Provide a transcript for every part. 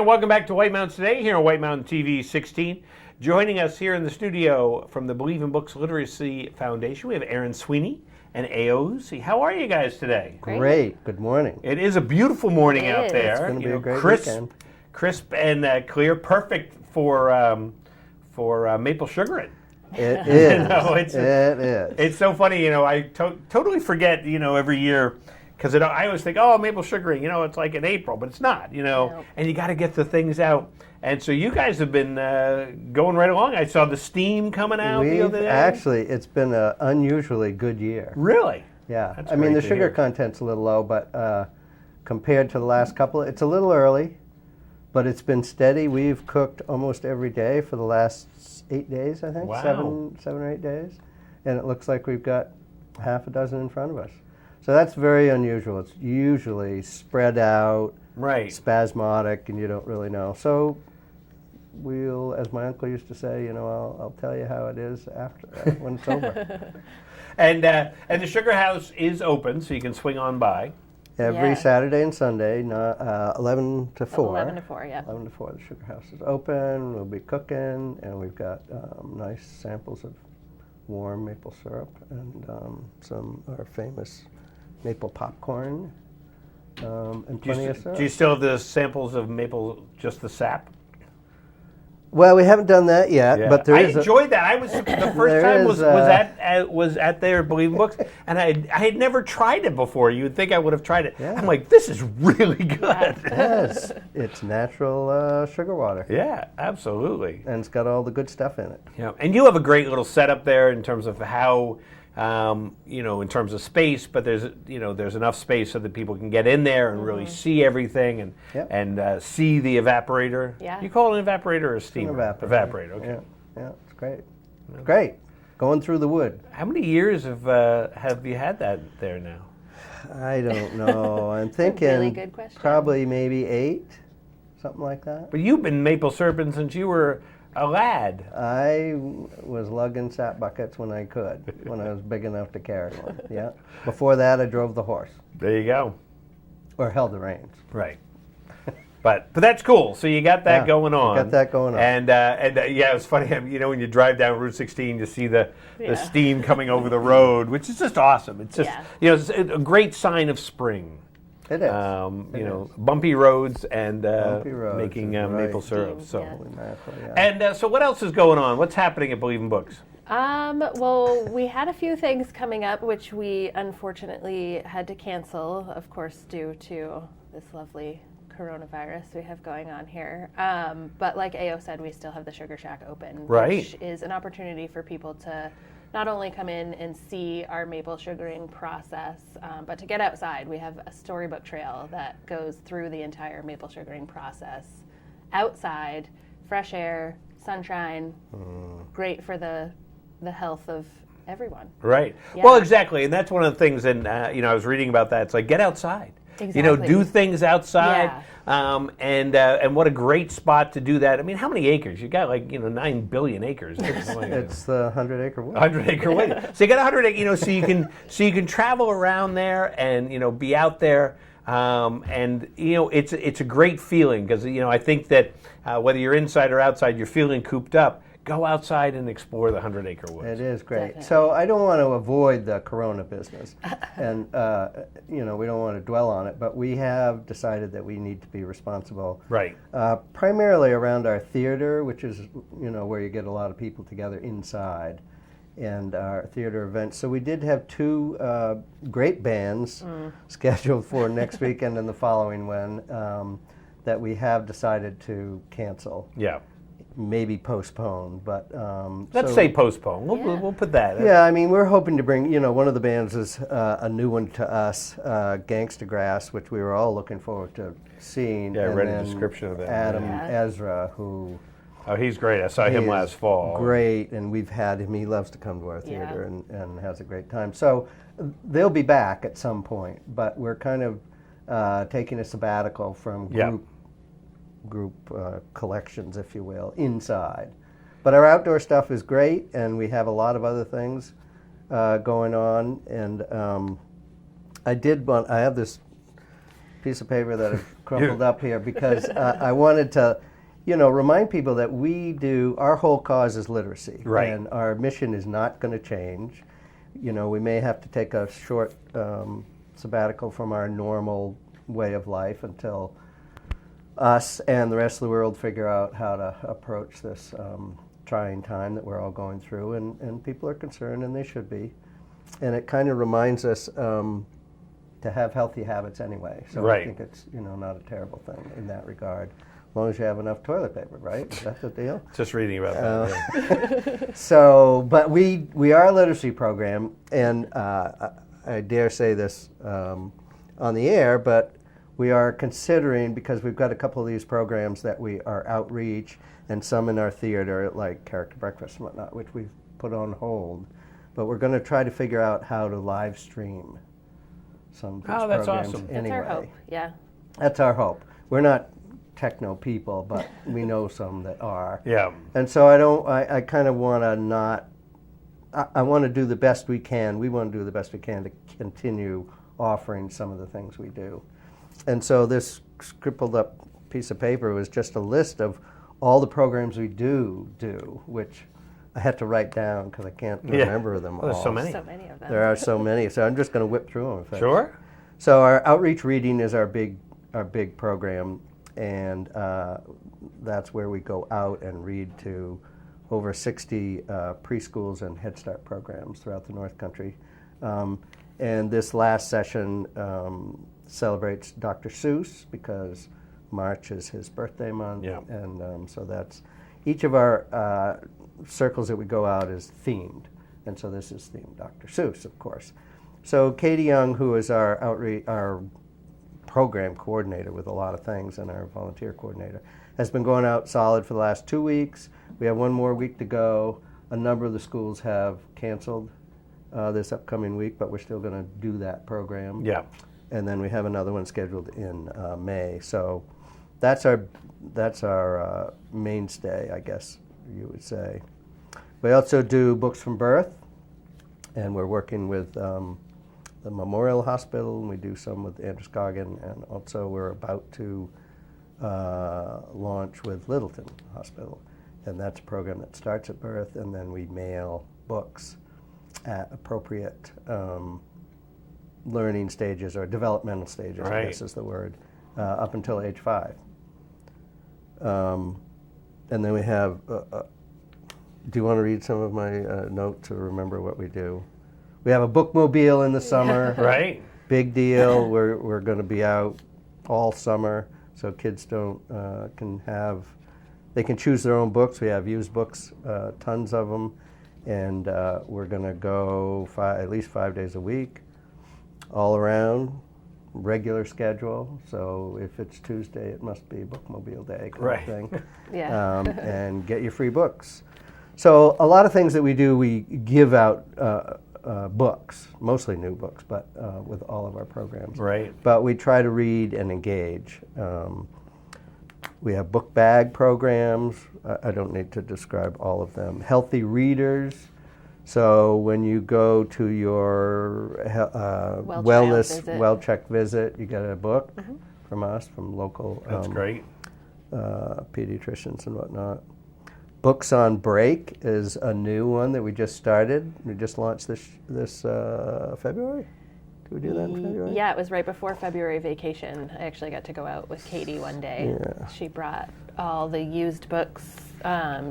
Welcome back to White Mountains Today here on White Mountain TV 16. Joining us here in the studio from the Believe in Books Literacy Foundation, we have Aaron Sweeney and Aozi. How are you guys today? Great. Good morning. It is a beautiful morning out there. It's going to be a great weekend. Crisp and clear, perfect for maple sugaring. It is. It is. It's so funny. I totally forget. Every year. Because I always think, maple sugaring, it's like in April, but it's not, No. And you got to get the things out. And so you guys have been going right along. I saw the steam coming out the other day. Actually, it's been an unusually good year. Really? Yeah. That's I mean, the great to sugar hear. content's a little low, but compared to the last couple, it's a little early, but it's been steady. We've cooked almost every day for the last 8 days, I think. Wow. 7 or 8 days. And it looks like we've got half a dozen in front of us. So that's very unusual. It's usually spread out, Right. spasmodic, and you don't really know. So we'll, as my uncle used to say, I'll tell you how it is after when it's over. And the Sugar House is open, so you can swing on by. Every Saturday and Sunday, 11 to 4. 11 to 4, yeah. 11 to 4, the Sugar House is open. We'll be cooking, and we've got nice samples of warm maple syrup and some of our famous maple popcorn, and plenty of syrup. Do you still have the samples of maple, just the sap? Well, we haven't done that yet, Yeah. but there is. I enjoyed that. I was the first time was at their Believe in Books, and I had never tried it before. You would think I would have tried it. Yeah. I'm like, this is really good. Yes, it's natural sugar water, Yeah, absolutely. and it's got all the good stuff in it. Yeah, and you have a great little setup there in terms of how, in terms of space. But there's enough space so that people can get in there and really see everything and Yep. and see the evaporator. Yeah. You call it an evaporator or a steamer? Evaporator. Okay. Yeah, it's great. It's great. Going through the wood. How many years have you had that there now? I don't know. I'm thinking really good question. probably maybe 8, something like that. But you've been maple syruping since you were a lad. I was lugging sap buckets when I could, when I was big enough to carry one. Yeah. Before that, I drove the horse There you go. or held the reins. Right. But that's cool. So you got that going on. Got that going on. And yeah, it was funny. When you drive down Route 16, you see the steam coming over the road, which is just awesome. It's just it's a great sign of spring. It is. Bumpy roads and Bumpy roads making is right. maple syrup. Steam, So, yeah. Holy mackerel, yeah. and so what else is going on? What's happening at Believe in Books? Well, we had a few things coming up, which we unfortunately had to cancel, of course, due to this lovely coronavirus we have going on here. But like Ao said, we still have the Sugar Shack open, Right. which is an opportunity for people to not only come in and see our maple sugaring process, but to get outside. We have a storybook trail that goes through the entire maple sugaring process. Outside, fresh air, sunshine, great for the health of everyone. Right. Yeah. Well, exactly, and that's one of the things. And I was reading about that. It's like get outside. Exactly. Do things outside. Yeah. And what a great spot to do that. I mean, how many acres? You got 9 billion acres. It's the 100-acre wood. 100-acre wood. So you got 100 acres. So you can travel around there and be out there. And it's a great feeling because I think that whether you're inside or outside, you're feeling cooped up. Go outside and explore the 100-acre woods. It is great. Definitely. So I don't want to avoid the corona business, and we don't want to dwell on it. But we have decided that we need to be responsible, Right. primarily around our theater, which is where you get a lot of people together inside, and our theater events. So we did have 2 great bands scheduled for next weekend and the following one that we have decided to cancel. Yeah. Maybe postpone, but Let's say postpone. We'll put that. Yeah, I mean, we're hoping to bring, one of the bands is a new one to us, Gangsta Grass, which we were all looking forward to seeing. Yeah, I and read a then description of that. Adam Yeah. Ezra, who Oh, he's great. I saw he him is last fall. great, and we've had him. He loves to come to our theater Yeah. and has a great time. So they'll be back at some point, but we're kind of taking a sabbatical from group collections, if you will, inside. But our outdoor stuff is great, and we have a lot of other things going on. And I have this piece of paper that I've crumpled up here because I wanted to, remind people that our whole cause is literacy. Right. And our mission is not going to change. We may have to take a short sabbatical from our normal way of life until us and the rest of the world figure out how to approach this trying time that we're all going through. And people are concerned, and they should be. And it kind of reminds us to have healthy habits anyway. So Right. I think it's not a terrible thing in that regard, as long as you have enough toilet paper, right? Is that the deal? Just reading about that. Yeah. So, but we are a literacy program, and I dare say this on the air, but we are considering, because we've got a couple of these programs that we are outreach, and some in our theater, like Character Breakfast and whatnot, which we've put on hold. But we're going to try to figure out how to live stream some of these Oh, that's programs awesome. anyway. That's our hope. Yeah. That's our hope. We're not techno people, but we know some that are. Yeah. And so I kind of want to not, I want to do the best we can. We want to do the best we can to continue offering some of the things we do. And so this scribbled up piece of paper was just a list of all the programs we do, which I had to write down because I can't remember them all. There's so many. So many of them. There are so many, so I'm just going to whip through them. Sure. So our outreach reading is our big program, and that's where we go out and read to over 60 preschools and Head Start programs throughout the North Country. And this last session celebrates Dr. Seuss because March is his birthday month, Yeah. and so that's each of our circles that we go out is themed, and so this is themed Dr. Seuss, of course. So Katie Young, who is our program coordinator with a lot of things and our volunteer coordinator, has been going out solid for the last 2 weeks. We have one more week to go. A number of the schools have canceled this upcoming week, but we're still going to do that program. Yeah. And then we have another one scheduled in May. So that's our mainstay, I guess you would say. We also do Books from Birth, and we're working with the Memorial Hospital, and we do some with Androscoggin, and also we're about to launch with Littleton Hospital. And that's a program that starts at birth, and then we mail books at appropriate learning stages or developmental stages, Right. I guess is the word, up until age 5. And then we have, do you want to read some of my notes to remember what we do? We have a bookmobile in the summer. Right. Big deal. We're going to be out all summer, so kids they can choose their own books. We have used books, tons of them, and we're going to go at least 5 days a week, all around, regular schedule. So if it's Tuesday, it must be Bookmobile Day kind Right. of thing. Yeah. And get your free books. So a lot of things that we do, we give out books, mostly new books, but with all of our programs. Right. But we try to read and engage. We have book bag programs. I don't need to describe all of them. Healthy readers. So when you go to your well-check visit, you get a book from us, from local That's great. pediatricians and whatnot. Books on Break is a new one that we just started. We just launched this February. Did we do that in February? Yeah, it was right before February vacation. I actually got to go out with Katie one day. Yeah. She brought all the used books,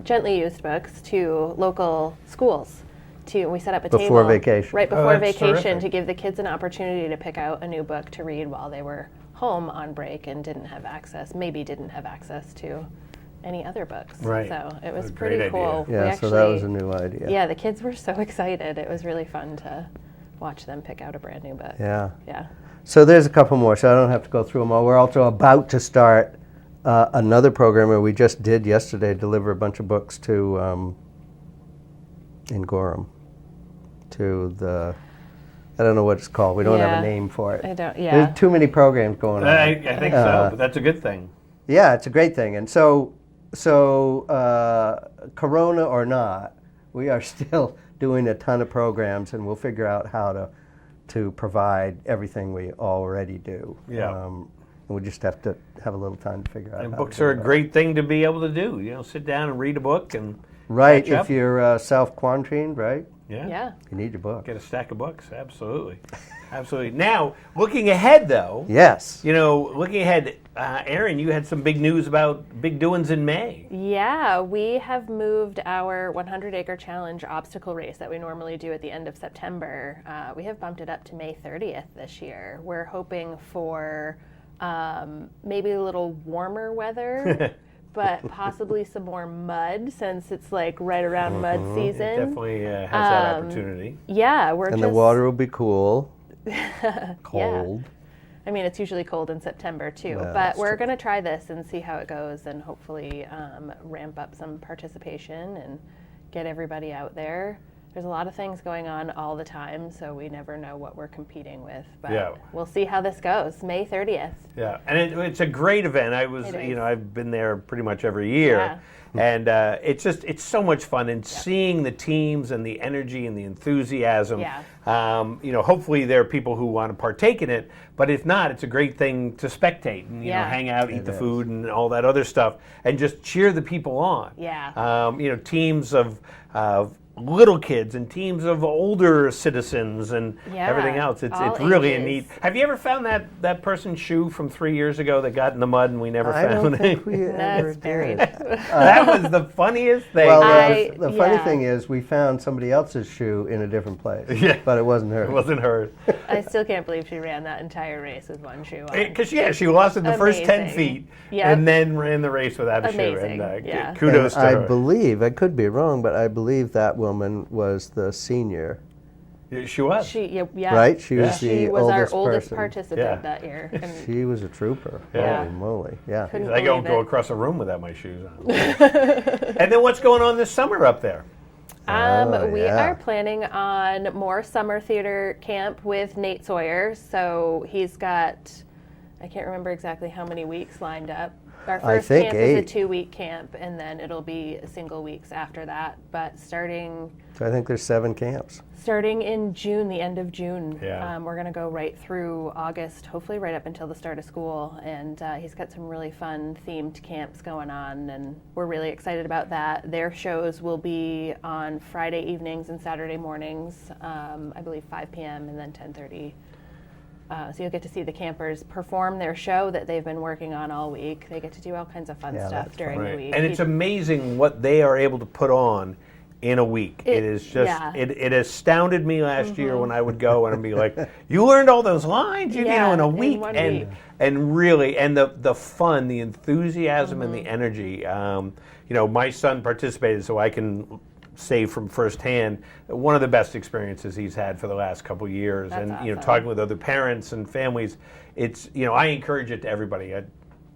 gently used books, to local schools. We set up a table Before vacation. right before that's vacation terrific. to give the kids an opportunity to pick out a new book to read while they were home on break and didn't have access to any other books. Right. So it was A great pretty idea. cool. Yeah, We so that was actually- a new idea. Yeah, the kids were so excited. It was really fun to watch them pick out a brand new book. Yeah. Yeah. So there's a couple more, so I don't have to go through them all. We're also about to start another program where we just did yesterday, deliver a bunch of books to, in Gorham, to the, I don't know what it's called. We don't have Yeah. a name for it. I don't, yeah. There's too many programs going on. I think so, but that's a good thing. Yeah, it's a great thing. And so Corona or not, we are still doing a ton of programs, and we'll figure out how to provide everything we already do. Yeah. And we just have to have a little time to figure out. And how books to do are a that. great thing to be able to do. Sit down and read a book and Right, catch up. if you're self-quarantined, right? Yeah. You need your book. Get a stack of books. Absolutely. Absolutely. Now, looking ahead, though, Yes. looking ahead, Erin, you had some big news about big doings in May. Yeah, we have moved our 100-acre challenge obstacle race that we normally do at the end of September. We have bumped it up to May 30th this year. We're hoping for maybe a little warmer weather, but possibly some more mud since it's like right around mud season. It definitely has that opportunity. Yeah, And the water will be cool. Cold. I mean, it's usually cold in September too, Well, but we're going to try this and see how it goes and hopefully ramp up some participation and get everybody out there. There's a lot of things going on all the time, so we never know what we're competing with, but we'll see how this goes. May 30th. Yeah, and it's a great event. I've been there pretty much every year. Yeah. And it's so much fun, and seeing the teams and the energy and the enthusiasm. Yeah. Hopefully there are people who want to partake in it, but if not, it's a great thing to spectate and hang out, eat the food, and all that other stuff, and just cheer the people on. Yeah. Teams of little kids and teams of older citizens and everything else. It's really a neat. Have you ever found that person's shoe from 3 years ago that got in the mud and we never found don't it? think we ever That's buried. did. That was the funniest thing. Well, the funny yeah. thing is we found somebody else's shoe in a different place, Yeah. but it wasn't hers. It wasn't hers. I still can't believe she ran that entire race with one shoe on. Because she lost in the first 10 Amazing. feet Yep. and then ran the race without a shoe. Amazing. And Yeah. kudos to I her. believe, I could be wrong, but I believe that woman was the senior, She was. right? She was the She was oldest our oldest person. participant that year. And She was a trooper. Yeah. Holy moly. Yeah. couldn't I don't believe go it. across a room without my shoes on. And then what's going on this summer up there? We yeah. are planning on more summer theater camp with Nate Sawyer. So he's got, I can't remember exactly how many weeks lined up. Our I first think camp 8. is a 2-week camp, and then it'll be single weeks after that. But starting So I think there's 7 camps. in June, the end of June, Yeah. we're going to go right through August, hopefully right up until the start of school. And he's got some really fun themed camps going on, and we're really excited about that. Their shows will be on Friday evenings and Saturday mornings, I believe 5 p.m. and then 10:30. So you'll get to see the campers perform their show that they've been working on all week. They get to do all kinds of fun Yeah, stuff that's during the week. And it's amazing what they are able to put on in a week. It is just, yeah. it astounded me last year when I would go and I'd be like, you learned all those lines, in a in week. one and week. and really, and the fun, the enthusiasm and the energy. My son participated, so I can say from firsthand, one of the best experiences he's had for the last couple years. That's and awesome. talking with other parents and families, it's I encourage it to everybody,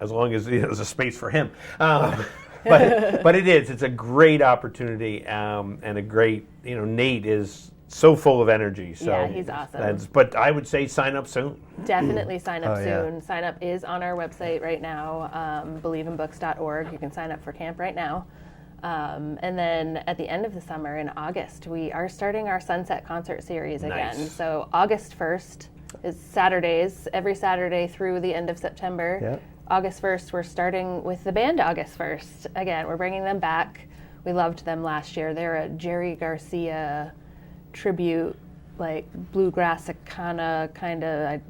as long as there's a space for him. But it's a great opportunity and a great, Nate is so full of energy. So Yeah, he's awesome. But I would say sign up soon. Definitely sign up Oh, yeah. soon. Sign up is on our website right now, believeInBooks.org. You can sign up for camp right now. And then at the end of the summer in August, we are starting our Sunset Concert Series again. Nice. So August 1st is Saturdays, every Saturday through the end of September. Yep. August 1st, we're starting with the band August 1st. Again, we're bringing them back. We loved them last year. They're a Jerry Garcia tribute, like bluegrass-icana kind of,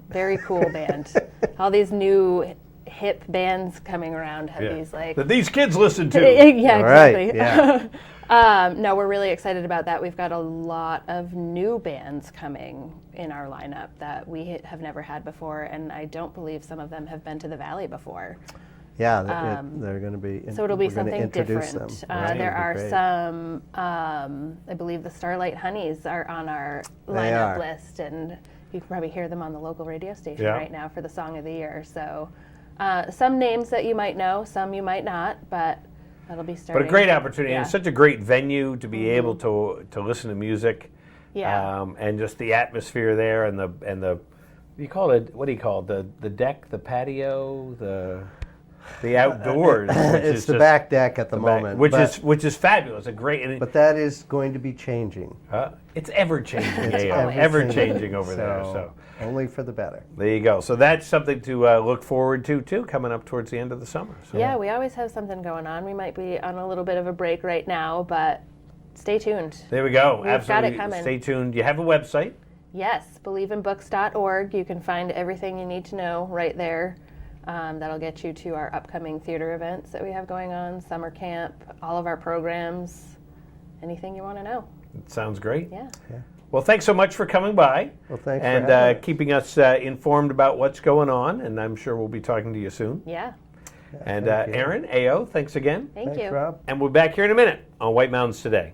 very cool band. All these new hip bands coming around have these like that these kids listen to. yeah, All right, exactly. yeah. No, we're really excited about that. We've got a lot of new bands coming in our lineup that we have never had before, and I don't believe some of them have been to the Valley before. Yeah, they're going to be. So it'll be we're gonna something introduce different. Them. Right. There It'll be are great. some, I believe the Starlight Honeys are on our They lineup are. list, and you can probably hear them on the local radio station Yeah. right now for the Song of the Year. So some names that you might know, some you might not, but that'll be starting. But a great opportunity, Yeah. and such a great venue to be able to listen to music. Yeah. And just the atmosphere there, and the you call it, what do you call it, the deck, the patio, the the outdoors. Which It's is the just back deck at the back- moment. which but, is fabulous. A great. And but that is going to be changing. it's ever changing. It's ever changing over there. So So only for the better. there you go. So that's something to look forward to too, coming up towards the end of the summer. So. Yeah, we always have something going on. We might be on a little bit of a break right now, but stay tuned. There we go. We've got Absolutely. it coming. Stay tuned. You have a website. Yes, believeinbooks.org. You can find everything you need to know right there. That'll get you to our upcoming theater events that we have going on, summer camp, all of our programs, anything you want to know. Sounds great. Yeah. Well, thanks so much for coming by. Well, thanks for and having us. keeping us informed about what's going on. And I'm sure we'll be talking to you soon. Yeah. And thank you. Aaron, AO, thanks again. Thank Thanks, you. Rob. And we'll be back here in a minute on White Mountains Today.